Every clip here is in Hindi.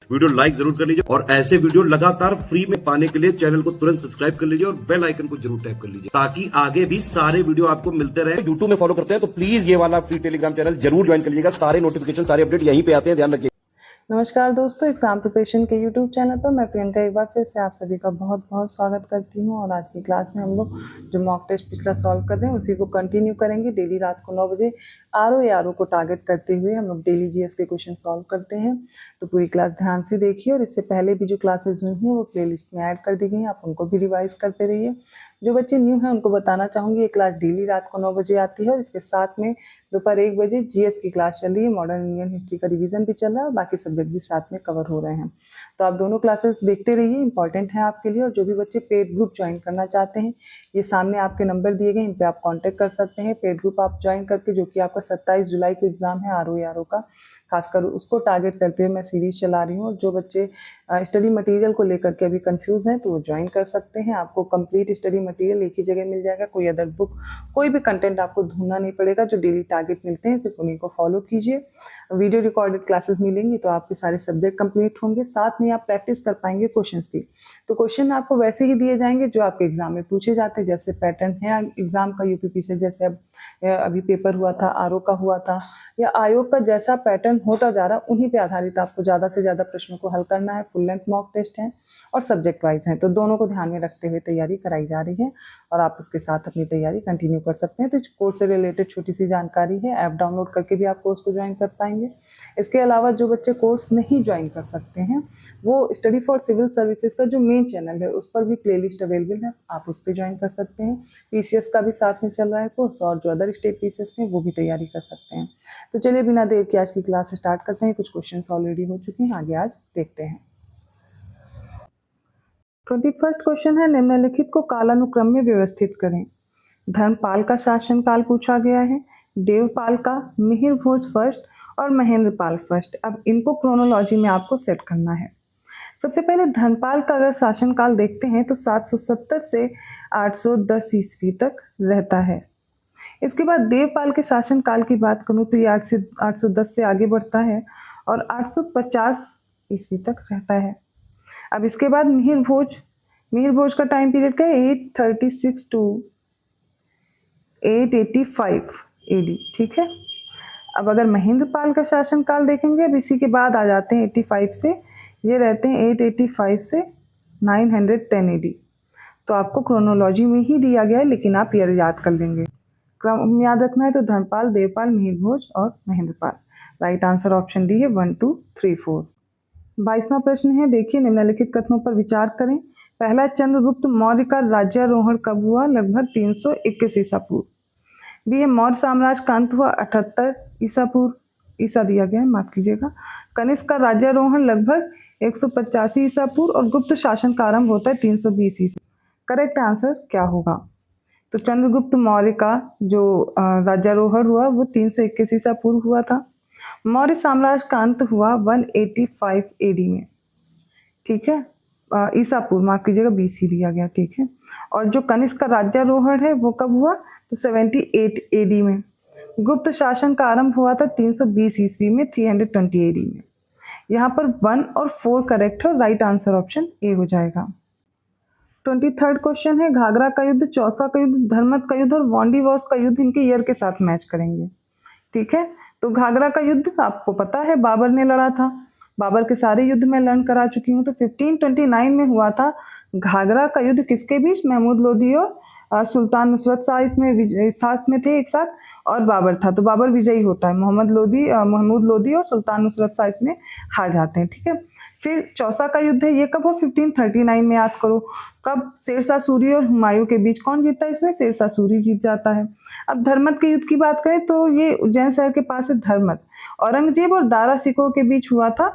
वीडियो लाइक जरूर कर लीजिए और ऐसे वीडियो लगातार फ्री में पाने के लिए चैनल को तुरंत सब्सक्राइब कर लीजिए और बेल आइकन को जरूर टैप कर लीजिए ताकि आगे भी सारे वीडियो आपको मिलते रहे। यूट्यूब में फॉलो करते हैं तो प्लीज ये वाला फ्री टेलीग्राम चैनल जरूर ज्वाइन कर लीजिएगा। सारे नोटिफिकेशन सारे अपडेट यहीं पे आते हैं, ध्यान रखिए। नमस्कार दोस्तों, एग्जाम प्रिपरेशन के यूट्यूब चैनल पर मैं प्रियंका एक बार फिर से आप सभी का बहुत बहुत स्वागत करती हूं। और आज की क्लास में हम लोग जो मॉक टेस्ट पिछला सॉल्व कर रहे हैं उसी को कंटिन्यू करेंगे। डेली रात को 9 बजे आरओ को टारगेट करते हुए हम लोग डेली जीएस के क्वेश्चन सॉल्व करते हैं। तो पूरी क्लास ध्यान से देखिए और इससे पहले भी जो क्लासेज हुई हैं वो प्लेलिस्ट में ऐड कर दी गई हैं, आप उनको भी रिवाइज करते रहिए। जो बच्चे न्यू हैं उनको बताना चाहूँगी, ये क्लास डेली रात को 9 बजे आती है और इसके साथ में दोपहर 1 बजे जीएस की क्लास चल रही है। मॉडर्न इंडियन हिस्ट्री का रिवीजन भी चल रहा है और बाकी सब्जेक्ट भी साथ में कवर हो रहे हैं। तो आप दोनों क्लासेस देखते रहिए, इंपॉर्टेंट है आपके लिए। और जो भी बच्चे पेड ग्रुप ज्वाइन करना चाहते हैं, ये सामने आपके नंबर दिए गए, इन पे आप कांटेक्ट कर सकते हैं। पेड ग्रुप आप ज्वाइन करके, जो कि आपका 27 जुलाई को एग्जाम है आरओ का, खासकर उसको टारगेट करते हुए मैं सीरीज चला रही हूँ। और जो बच्चे स्टडी मटेरियल को लेकर के अभी कंफ्यूज हैं तो वो ज्वाइन कर सकते हैं। आपको कंप्लीट स्टडी मटेरियल एक ही जगह मिल जाएगा, कोई अदर बुक कोई भी कंटेंट आपको ढूंढना नहीं पड़ेगा। जो डेली टारगेट मिलते हैं सिर्फ उन्हीं को फॉलो कीजिए। वीडियो रिकॉर्डेड क्लासेस मिलेंगी तो आपके सारे सब्जेक्ट कंप्लीट होंगे, साथ में आप प्रैक्टिस कर पाएंगे क्वेश्चंस की। तो क्वेश्चन आपको वैसे ही दिए जाएंगे जो आपके एग्जाम में पूछे जाते हैं, जैसे पैटर्न है एग्जाम का यूपीपी से, जैसे अब अभी पेपर हुआ था आरओ का हुआ था, या आयोग का जैसा पैटर्न होता जा रहा उन्हीं पे आधारित आपको ज़्यादा से ज़्यादा प्रश्नों को हल करना है। फुल लेंथ मॉक टेस्ट है और सब्जेक्ट वाइज है, तो दोनों को ध्यान में रखते हुए तैयारी कराई जा रही है और आप उसके साथ अपनी तैयारी कंटिन्यू कर सकते हैं। तो कोर्स से रिलेटेड छोटी सी जानकारी है, ऐप डाउनलोड करके भी आप कोर्स को ज्वाइन कर पाएंगे। इसके अलावा जो बच्चे कोर्स नहीं ज्वाइन कर सकते हैं वो स्टडी फॉर सिविल सर्विसेज का जो मेन चैनल है उस पर भी प्लेलिस्ट अवेलेबल है, आप उस पर ज्वाइन कर सकते हैं। पीसीएस का भी साथ में चल रहा है कोर्स और जो अदर स्टेट पीसीएस हैं वो भी तैयारी कर सकते हैं। तो चलिए बिना देर के आज की क्लास स्टार्ट करते हैं। कुछ क्वेश्चंस ऑलरेडी हो चुके हैं, आगे आज देखते हैं। 21st क्वेश्चन है, निम्नलिखित को कालानुक्रम में व्यवस्थित करें। धर्मपाल का शासनकाल पूछा गया है, देवपाल का, मिहिर भोज फर्स्ट और महेंद्रपाल फर्स्ट। अब इनको क्रोनोलॉजी में आपको सेट करना है। सबसे पहले धर्मपाल का अगर शासनकाल देखते हैं तो 770 से 810 ईस्वी तक रहता है। इसके बाद देवपाल के शासनकाल की बात करूँ तो ये 810 से आगे बढ़ता है और 850 ईस्वी तक रहता है। अब इसके बाद मिहिर भोज का टाइम पीरियड का है 836 टू 885 एडी, ठीक है। अब अगर महेंद्रपाल का शासनकाल देखेंगे, अब इसी के बाद आ जाते हैं 85 से, ये रहते हैं 885 से 910 एडी। तो आपको क्रोनोलॉजी में ही दिया गया है लेकिन आप ईयर याद कर लेंगे। क्रम याद रखना है तो धर्मपाल, देवपाल, मिहिर भोज और Mahendrapal. Right answer option D है 1 2 3 4। 22वां प्रश्न है, देखिए निम्नलिखित कथनों पर विचार करें। पहला, चंद्रगुप्त मौर्य का राज्यारोहण कब हुआ? लगभग 321 ईसा पूर्व। बी है, मौर्य साम्राज्य का अंत हुआ 78 ईसा पूर्व, ईसा दिया गया है, माफ कीजिएगा। कनिष्क का राज्यारोहण लगभग 185 ईसा पूर्व और गुप्त शासन का आरंभ होता है 320 ईसा। करेक्ट आंसर क्या होगा? तो चंद्रगुप्त मौर्य का जो राज्यारोहण हुआ वो 321 ईसा पूर्व हुआ था। मौर्य साम्राज्य का अंत हुआ 185 एडी में, ठीक है, ईसा पूर्व, माफ कीजिएगा बीसी दिया गया, ठीक है। और जो कनिष्क का राज्यारोहण है वो कब हुआ? तो 78 एडी में। गुप्त शासन का आरंभ हुआ था 320 ईस्वी में, 320 एडी में। यहाँ पर 1 और 4 करेक्ट है, राइट आंसर ऑप्शन ए हो जाएगा। 23rd क्वेश्चन है, घाघरा का युद्ध, चौसा का युद्ध, धर्मत का युद्ध और वांडीवॉर्स का युद्ध इनके ईयर के साथ मैच करेंगे, ठीक है। तो घाघरा का युद्ध आपको पता है बाबर ने लड़ा था, बाबर के सारे युद्ध में लर्न करा चुकी हूँ। तो 1529 में हुआ था घाघरा का युद्ध, किसके बीच? महमूद लोदी और सुल्तान नुसरत शाह इसमें साथ में थे एक साथ, और बाबर था, तो बाबर विजयी होता है। महमूद लोदी और सुल्तान नुसरत शाह इसमें हार जाते हैं, ठीक है। फिर चौसा का युद्ध है, ये कब हो? 1539 में, याद करो कब? शेरशाह सूरी और हुमायूं के बीच कौन जीतता है? इसमें शेरशाह सूरी जीत जाता है। अब धर्मत के युद्ध की बात करें तो ये उज्जैन शहर के पास है धर्मत, औरंगजेब और दारा सिकोह के बीच हुआ था।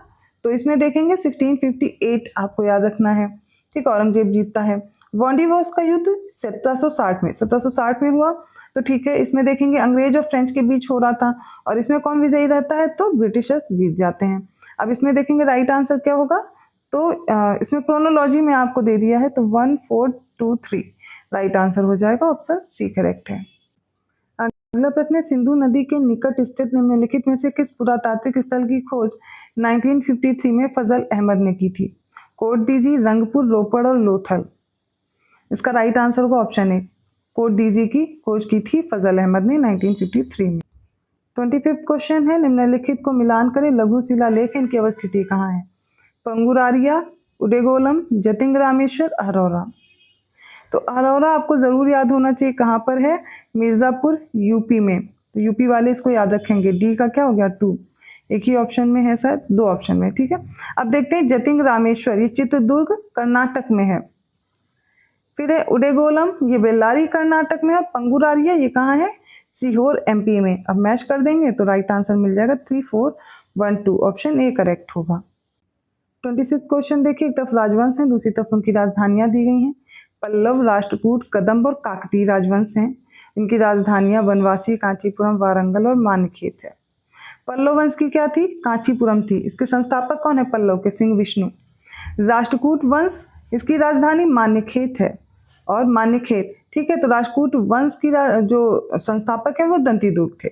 तो इसमें देखेंगे 1658 आपको याद रखना है, ठीक, औरंगजेब जीतता है। वांडीवॉर्स का युद्ध 1760 में हुआ, तो ठीक है। इसमें देखेंगे अंग्रेज और फ्रेंच के बीच हो रहा था और इसमें कौन विजयी रहता है? तो ब्रिटिशर्स जीत जाते हैं। अब इसमें देखेंगे राइट आंसर क्या होगा? तो इसमें क्रोनोलॉजी में आपको दे दिया है, तो 1 4 2 3 राइट आंसर हो जाएगा, ऑप्शन सी करेक्ट है। अगला प्रश्न है, सिंधु नदी के निकट स्थित निम्नलिखित में से किस पुरातात्विक स्थल की खोज 1953 में फजल अहमद ने की थी? कोट दीजिए रंगपुर, रोपड़ और लोथल। इसका राइट आंसर होगा ऑप्शन ए, कोट दीजिए की खोज की थी फजल अहमद ने 1953 में। 25th क्वेश्चन है, निम्नलिखित को मिलान करें, लघु शिलालेख इनकी अवस्थिति कहाँ है? पंगुरारिया, उडेगोलम, जतिंग रामेश्वर, अहरौरा। तो अहरौरा आपको जरूर याद होना चाहिए कहाँ पर है, मिर्जापुर यूपी में। तो यूपी वाले इसको याद रखेंगे। डी का क्या हो गया 2, एक ही ऑप्शन में है शायद, 2 ऑप्शन में, ठीक है। अब देखते हैं जतिंग रामेश्वर, ये चित्रदुर्ग कर्नाटक में है। फिर है उडेगोलम, ये बेल्लारी कर्नाटक में, और पंगुरारिया ये कहाँ है, सीहोर एमपी में। अब मैच कर देंगे तो राइट आंसर मिल जाएगा 3, 4, 1, 2, ऑप्शन ए करेक्ट होगा। 26 क्वेश्चन देखिए, एक तरफ राजवंश है, दूसरी तरफ उनकी राजधानियां दी गई हैं। पल्लव, राष्ट्रकूट, कदम्ब और काकतीय राजवंश हैं। इनकी राजधानियां बनवासी, कांचीपुरम, वारंगल और मान्यखेत है। पल्लव वंश की क्या थी, कांचीपुरम थी। इसके संस्थापक कौन है पल्लव के, सिंह विष्णु। राष्ट्रकूट वंश, इसकी राजधानी मान्यखेत है, और मान्यखेत, ठीक है। तो राष्ट्रकूट वंश की जो संस्थापक है वो दंतीदुर्ग थे।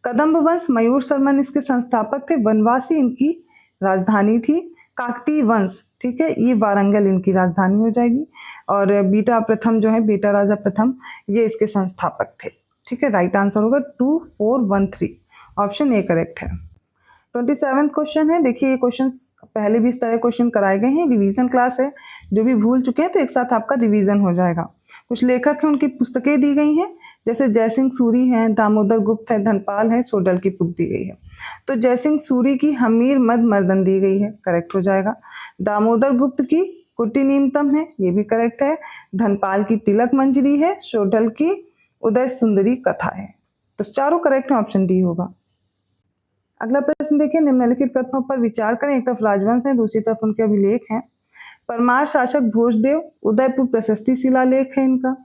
कदम्ब वंश, मयूर शर्मन इसके संस्थापक थे, वनवासी इनकी राजधानी थी। काकतीय वंश, ठीक है, ये वारंगल इनकी राजधानी हो जाएगी। और बीटा प्रथम जो है, बेटा राजा प्रथम, ये इसके संस्थापक थे, ठीक है। राइट आंसर होगा 2, 4, 1, 3, ऑप्शन ए करेक्ट है। 27th क्वेश्चन है, देखिए ये क्वेश्चन पहले भी इस तरह क्वेश्चन कराए गए हैं, रिवीजन क्लास है, जो भी भूल चुके हैं तो एक साथ आपका रिवीजन हो जाएगा। कुछ लेखक हैं, उनकी पुस्तकें दी गई हैं, जैसे जयसिंह सूरी हैं, दामोदर गुप्त है, धनपाल है, सोडल की बुक दी गई है। तो जयसिंह सूरी की हमीर मद मर्दन दी गई है, करेक्ट हो जाएगा। दामोदर गुप्त की कुटी नीमतम है, ये भी करेक्ट है। धनपाल की तिलक मंजरी है, सोडल की उदय सुंदरी कथा है। तो चारों करेक्ट है, ऑप्शन डी होगा। अगला प्रश्न देखिए, निम्नलिखित कथनों पर विचार करें। एक तरफ राजवंश है, दूसरी तरफ उनके अभिलेख हैं। परमार शासक भोजदेव, उदयपुर प्रशस्ति शिलालेख है इनका।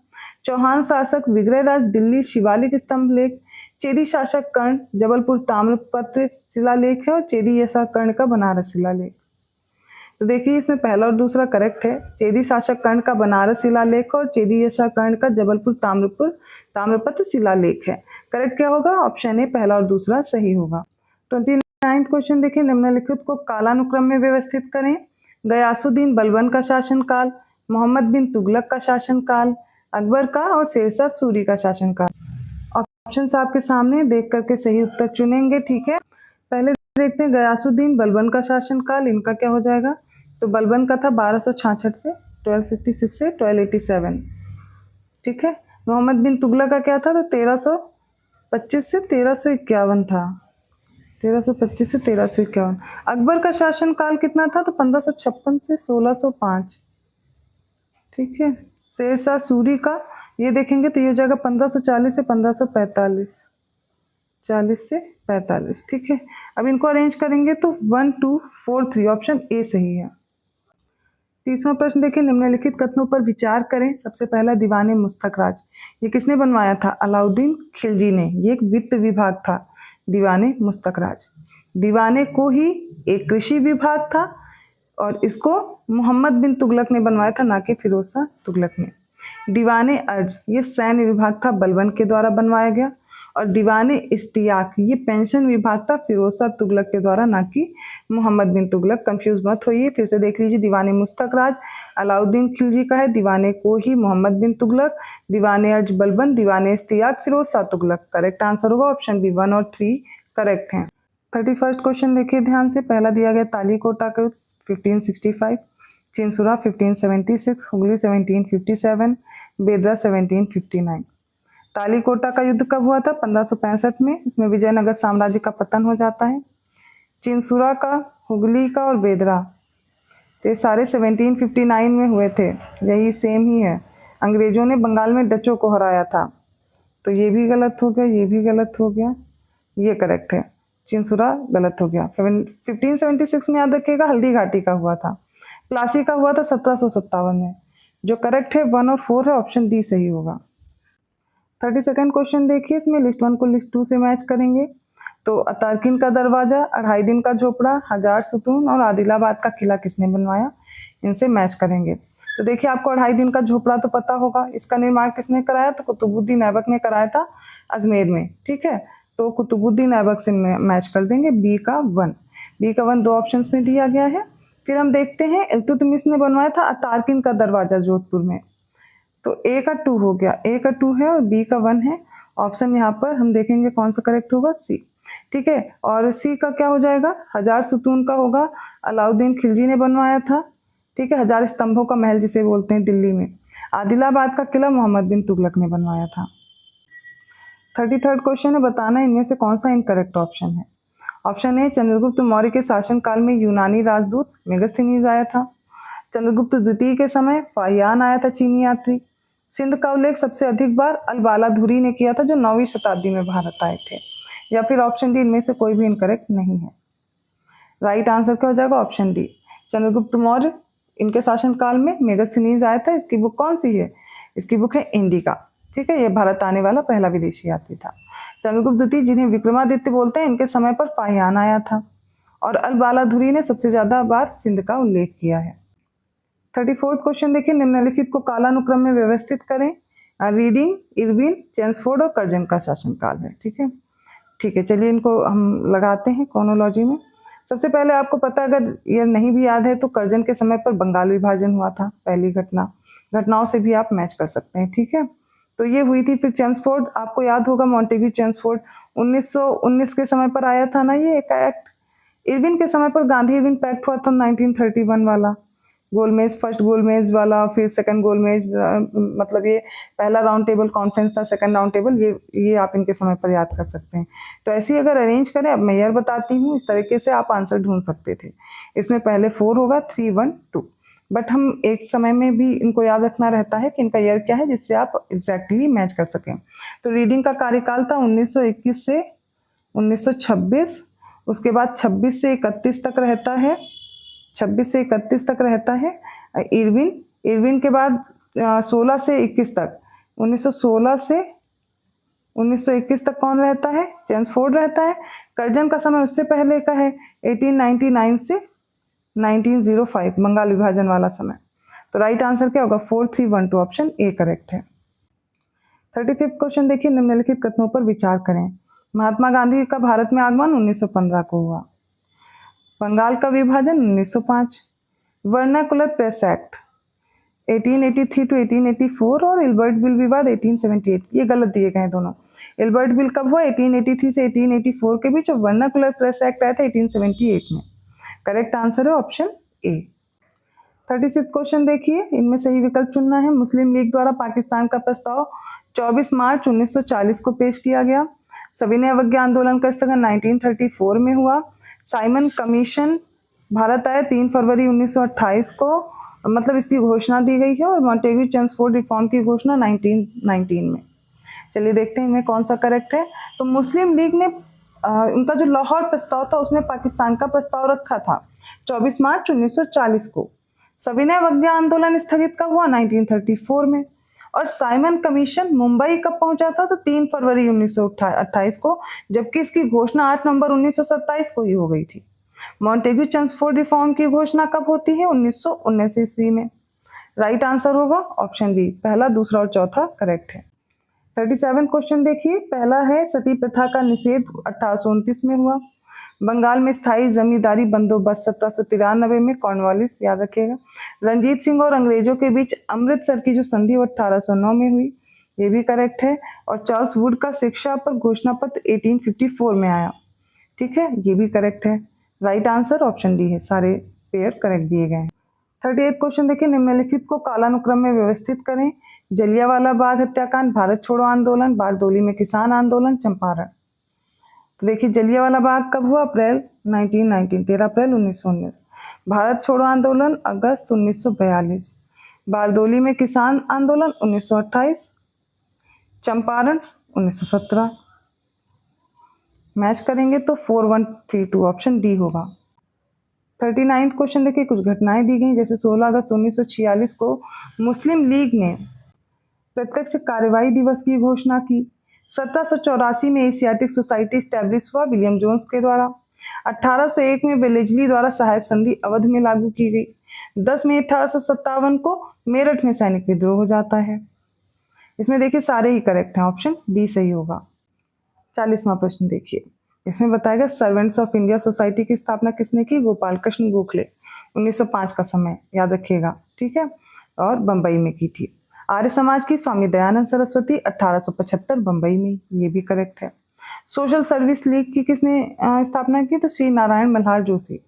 चौहान शासक विग्रहराज, दिल्ली शिवालिक स्तंभ लेख। चेदी शासक कर्ण, जबलपुर ताम्रपत्र शिलालेख है, और चेदी यशा कर्ण का बनारस शिलालेख। तो देखिए इसमें पहला और दूसरा करेक्ट है। चेदी शासक कर्ण का बनारस शिलालेख और चेदी यशा कर्ण का जबलपुर ताम्रपत्र शिलालेख है। करेक्ट क्या होगा, ऑप्शन ए, पहला और दूसरा सही होगा। 29th क्वेश्चन देखिए, निम्नलिखित को कालानुक्रम में व्यवस्थित करें। गयासुद्दीन बलबन का शासनकाल, मोहम्मद बिन तुगलक का शासनकाल, अकबर का और शेरशाह सूरी का शासनकाल। ऑप्शन आपके सामने, देख करके सही उत्तर चुनेंगे, ठीक है। पहले देखते हैं गयासुद्दीन बलबन का शासनकाल, इनका क्या हो जाएगा। तो बलबन का था 1266 से 1266 से 1287, ठीक है। मोहम्मद बिन तुगलक का क्या था, तो 1325 से 1351 था, 1325 से 1351। अकबर का शासनकाल कितना था, तो 1556 से 1605, ठीक है। शेरशाह सूरी का ये देखेंगे तो ये हो जाएगा 1540 से 1545, 40 से 45, ठीक है। अब इनको अरेंज करेंगे तो 1, 2, 4, 3, ऑप्शन ए सही है। 30वां प्रश्न देखिए, निम्नलिखित कथनों पर विचार करें। सबसे पहला, दीवाने मुस्तखराज, ये किसने बनवाया था, अलाउद्दीन खिलजी ने। ये एक वित्त विभाग था, दीवाने मुस्तखराज। दीवाने को ही एक कृषि विभाग था, और इसको मोहम्मद बिन तुगलक ने बनवाया था, ना कि फिरोज शाह तुगलक ने। दीवाने अर्ज, ये सैन्य विभाग था, बलबन के द्वारा बनवाया गया। और दीवाने इश्तियाक, ये पेंशन विभाग था, फिरोज शाह तुगलक के द्वारा, ना कि मोहम्मद बिन तुगलक। कंफ्यूज मत होइए, फिर से देख लीजिए। दीवाने मुस्तखराज अलाउद्दीन खिलजी का है, दीवाने को ही मोहम्मद बिन तुगलक, दीवाने अर्ज बलबन, दीवाने इश्तियाक फिरोज शाह तुगलक। करेक्ट आंसर होगा ऑप्शन बी, 1 और 3 करेक्ट हैं। 31st क्वेश्चन देखिए ध्यान से। पहला दिया गया, तालीकोटा का युद्ध 1565, चिंसुरा 1576, हुगली 1757, बेदरा 1759। तालीकोटा का युद्ध कब हुआ था, 1565 में। इसमें विजयनगर साम्राज्य का पतन हो जाता है। चिंसुरा का, हुगली का और बेदरा, तो ये सारे 1759 में हुए थे, यही सेम ही है। अंग्रेजों ने बंगाल में डचों को हराया था, तो ये भी गलत हो गया, ये भी गलत हो गया, ये करेक्ट है। चिंसुरा गलत हो गया। 1576 में याद रखिएगा हल्दी घाटी का हुआ था। प्लासी का हुआ था 1757 में। जो करेक्ट है 1 और 4 है, ऑप्शन डी सही होगा। 32nd क्वेश्चन देखिए, इसमें लिस्ट 1 को लिस्ट 2 से मैच करेंगे। तो अतारकिन का दरवाजा, 2.5 दिन का झोपड़ा, हजार सुतून और आदिलाबाद का किला किसने बनवाया, इनसे मैच करेंगे। तो देखिए आपको 2.5 दिन का झोपड़ा तो पता होगा, इसका निर्माण किसने कराया, तो कुतुबुद्दीन ऐबक ने कराया था अजमेर में, ठीक है। तो कुतुबुद्दीन ऐबक से मैच कर देंगे, बी का 1। बी का 1 दो ऑप्शंस में दिया गया है। फिर हम देखते हैं इल्तुतमिश ने बनवाया था तारकिन का दरवाजा जोधपुर में, तो ए का 2 हो गया, ए का 2 है और बी का 1 है। ऑप्शन यहाँ पर हम देखेंगे कौन सा करेक्ट होगा, सी। ठीक है, और सी का क्या हो जाएगा, 1000 सुतून का होगा, अलाउद्दीन खिलजी ने बनवाया था। ठीक है, 1000 स्तंभों का महल जिसे बोलते हैं दिल्ली में। आदिलाबाद का किला मोहम्मद बिन तुगलक ने बनवाया था। 33rd क्वेश्चन है, बताना इनमें से कौन सा इनकरेक्ट ऑप्शन है। ऑप्शन ए, चंद्रगुप्त मौर्य के शासनकाल में यूनानी राजदूत मेगास्थनीज आया था। चंद्रगुप्त द्वितीय के समय फाहियान आया था चीनी यात्री। सिंध का उल्लेख सबसे अधिक बार अल बालाधुरी ने किया था जो 9वीं शताब्दी में भारत आए थे। या फिर ऑप्शन डी, इनमें से कोई भी इनकरेक्ट नहीं है। राइट आंसर क्या हो जाएगा, ऑप्शन डी, चंद्रगुप्त मौर्य इनके शासनकाल में मेगास्थनीज आया था। इसकी बुक कौन सी है, इसकी बुक है इंडिका। ठीक है, ये भारत आने वाला पहला विदेशी यात्री था। चंद्रगुप्त द्वितीय जिन्हें विक्रमादित्य बोलते हैं, इनके समय पर फाहियान आया था और अल बालाधुरी ने सबसे ज्यादा बार सिंध का उल्लेख किया है। 34th क्वेश्चन देखिए, निम्नलिखित को कालानुक्रम में व्यवस्थित करें। रीडिंग, इरविन, चेम्सफोर्ड और कर्जन का शासनकाल है। ठीक है, चलिए इनको हम लगाते हैं क्रोनोलॉजी में। सबसे पहले आपको पता, अगर ये नहीं भी याद है तो कर्जन के समय पर बंगाल विभाजन हुआ था, पहली घटनाओं से भी आप मैच कर सकते हैं। ठीक है, तो ये हुई थी। फिर चेम्सफोर्ड, आपको याद होगा मॉन्टेग्यू चेम्सफोर्ड 1919 के समय पर आया था ना ये एक एक्ट। इरविन के समय पर गांधी इरविन पैक्ट हुआ था 1931 वाला, गोलमेज, फर्स्ट गोलमेज वाला, फिर सेकंड गोलमेज, मतलब ये पहला राउंड टेबल कॉन्फ्रेंस था, सेकंड राउंड टेबल, ये आप इनके समय पर याद कर सकते हैं। तो ऐसे ही अगर अरेंज करें, अब मैं ईयर बताती हूँ, इस तरीके से आप आंसर ढूंढ सकते थे। इसमें पहले 4 होगा, 3, 1, 2, बट हम एक समय में भी इनको याद रखना रहता है कि इनका ईयर क्या है, जिससे आप एग्जैक्टली मैच कर सकें। तो रीडिंग का कार्यकाल था 1921 से 1926, उसके बाद 26 से 31 तक रहता है, 26 से 31 तक रहता है। इरविन के बाद 16 से 21 तक, 1916 से 1921 तक कौन रहता है, चेम्सफोर्ड रहता है। कर्जन का समय उससे पहले का है, 1899 से 1905, बंगाल विभाजन वाला समय। तो राइट आंसर क्या होगा, 4, 3, 1, 2, ऑप्शन ए करेक्ट है। 35th क्वेश्चन देखिए, निम्नलिखित कथनों पर विचार करें। महात्मा गांधी का भारत में आगमन 1915 को हुआ। बंगाल का विभाजन 1905, वर्नाकुलर प्रेस एक्ट 1883 to 1884 और इल्बर्ट बिल विवाद 1878, ये गलत दिए गए हैं दोनों। इल्बर्ट बिल कब हुआ, 1883 से 1884 के बीच, और वर्नाकुलर प्रेस एक्ट आया था 1878 में। करेक्ट आंसर है ऑप्शन ए। 36th क्वेश्चन देखिए, इनमें सही विकल्प चुनना है। मुस्लिम लीग द्वारा पाकिस्तान का प्रस्ताव 24 मार्च 1940 को पेश किया गया। सविनय अवज्ञा आंदोलन का स्थगन 1934 में हुआ। साइमन कमीशन भारत आया 3 फरवरी 1928 को, मतलब इसकी घोषणा दी गई है, और मॉन्टेग्यू चेम्सफोर्ड रिफॉर्म की घोषणा 1919 में। चलिए देखते हैं इनमें कौन सा करेक्ट है। तो मुस्लिम लीग ने उनका जो लाहौर प्रस्ताव था उसमें पाकिस्तान का प्रस्ताव रखा था 24 मार्च 1940 को। सविनय अवज्ञा आंदोलन स्थगित कब हुआ, 1934 में। और साइमन कमीशन मुंबई कब पहुंचा था, तो 3 फरवरी 1928 को, जबकि इसकी घोषणा 8 नवंबर 1927 को ही हो गई थी। मॉन्टेग्यू चेम्सफोर्ड रिफॉर्म की घोषणा कब होती है, 1919 ईस्वी में। राइट आंसर होगा ऑप्शन बी, पहला, दूसरा और चौथा करेक्ट है। 37 क्वेश्चन देखिए, पहला है सती प्रथा का निषेध 1829 में हुआ। बंगाल में स्थायी जमींदारी बंदोबस्त 1793 में, कॉर्नवालिस, याद रखिएगा। रंजीत सिंह और अंग्रेजों के बीच अमृतसर की जो संधि वो 1809 में हुई, ये भी करेक्ट है। और चार्ल्स वुड का शिक्षा पर घोषणा पत्र 1854 में आया। ठीक है, ये भी करेक्ट है। राइट आंसर ऑप्शन डी है, सारे पेयर करेक्ट दिए गए हैं। 38 क्वेश्चन देखिए, निम्नलिखित को कालानुक्रम में व्यवस्थित करें। जलियांवाला बाग हत्याकांड, भारत छोड़ो आंदोलन, बारदोली में किसान आंदोलन, चंपारण। तो देखिए जलियांवाला बाग कब हुआ, अप्रैल 1919, 13 अप्रैल 1919। भारत छोड़ो आंदोलन अगस्त 1942। बारदोली में किसान आंदोलन 1928। चंपारण 1917। मैच करेंगे तो 4, 1, 3, 2, ऑप्शन डी होगा। 39 क्वेश्चन देखिए, कुछ घटनाएं दी गई, जैसे 16 अगस्त 1946 को मुस्लिम लीग ने प्रत्यक्ष कार्यवाही दिवस की घोषणा की। 1784 में एशियाटिक सोसाइटी स्टैब्लिश हुआ विलियम जोन्स के द्वारा। 1801 में वेलेजली द्वारा सहायक संधि अवध में लागू की गई। 10 मई 1857 को मेरठ में सैनिक विद्रोह हो जाता है। इसमें देखिए सारे ही करेक्ट हैं, ऑप्शन डी सही होगा। 40वां प्रश्न देखिए, इसमें बताएगा सर्वेंट्स ऑफ इंडिया सोसाइटी की स्थापना किसने की? गोपाल कृष्ण गोखले, 1905 का समय याद रखिएगा, ठीक है, और बंबई में की थी। आर्य समाज की स्वामी दयानंद सरस्वती, 1875 बंबई में, ये भी करेक्ट है। सोशल सर्विस लीग की किसने स्थापना की? तो श्री नारायण मल्हार जोशी,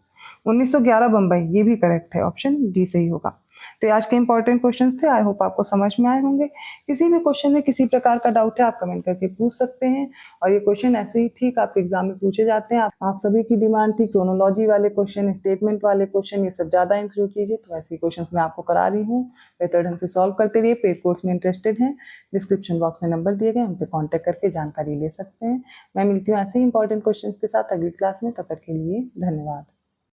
1911 बंबई, ये भी करेक्ट है, ऑप्शन डी सही होगा। तो आज के इंपॉर्टेंट क्वेश्चंस थे, आई होप आपको समझ में आए होंगे। किसी भी क्वेश्चन में किसी प्रकार का डाउट है आप कमेंट करके पूछ सकते हैं, और ये क्वेश्चन ऐसे ही ठीक आपके एग्जाम में पूछे जाते हैं। आप सभी की डिमांड थी क्रोनोलॉजी वाले क्वेश्चन, स्टेटमेंट वाले क्वेश्चन, ये सब ज़्यादा इंक्लूड कीजिए, तो ऐसे क्वेश्चन मैं आपको करा रही हूँ। बेहतर ढंग से सॉल्व करते रहिए। पेड कोर्स में इंटरेस्टेड हैं, डिस्क्रिप्शन बॉक्स में नंबर दिए गए, उन पर कॉन्टैक्ट करके जानकारी ले सकते हैं। मैं मिलती हूँ ऐसे ही इंपॉर्टेंट क्वेश्चन के साथ अगली क्लास में, तब तक के लिए धन्यवाद।